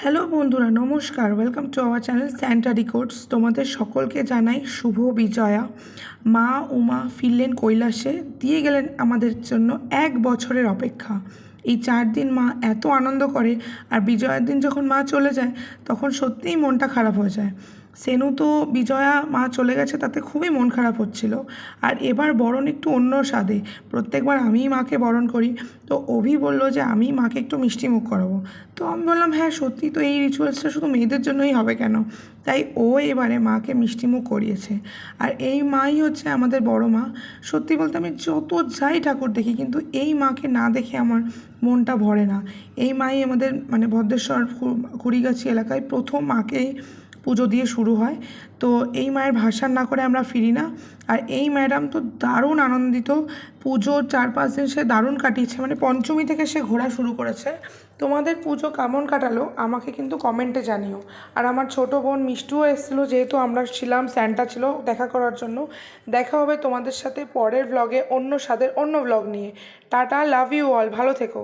Hello বন্ধুরা, নমস্কার। Welcome to our channel Santa Records. তোমাদের সকলকে জানাই শুভ বিজয়া। মা উমা ফিরলেন কৈলাসে, দিয়ে গেলেন আমাদের জন্য 1 বছরের অপেক্ষা। এই 4 দিন মা এত আনন্দ করে, আর বিজয়ার দিন যখন মা চলে যায় তখন সত্যিই মনটা খারাপ হয়ে যায়। সেনু তো বিজয়া মা চলে গেছে তাতে খুবই মন খারাপ হচ্ছিল। আর এবার বরণ একটু অন্য স্বাদে, প্রত্যেকবার আমিই মাকে বরণ করি। তো অভি বলল যে আমি মাকে একটু মিষ্টি মুখ করাবো। তো আমি বললাম হ্যাঁ সত্যি তো, এই রিচুয়ালসটা শুধু মেয়েদের জন্যই হবে কেন? তাই ও এবারে মাকে মিষ্টিমুখ করিয়েছে। আর এই মাই হচ্ছে আমাদের বড় মা। সত্যি বলতে আমি যত যাই ঠাকুর দেখি, কিন্তু এই মাকে না দেখে আমার মনটা ভরে না। এই মাই আমাদের মানে ভদ্রেশ্বর কুড়িগাছি এলাকায় প্রথম মাকেই পুজো দিয়ে শুরু হয়। তো এই মায়ের ভাসান না করে আমরা ফিরি না। আর এই ম্যাডাম তো দারুণ আনন্দিত, পুজোর 4-5 দিন সে দারুণ কাটিয়েছে, মানে পঞ্চমী থেকে সে ঘোরা শুরু করেছে। তোমাদের পুজো কেমন কাটালো আমাকে কিন্তু কমেন্টে জানিও। আর আমার ছোটো বোন মিষ্টুও এসেছিলো, যেহেতু আমরা ছিলাম, স্যান্টা ছিল, দেখা করার জন্য। দেখা হবে তোমাদের সাথে পরের ব্লগে অন্য স্বাদের অন্য ব্লগ নিয়ে। টাটা, লাভ ইউ অল, ভালো থেকো।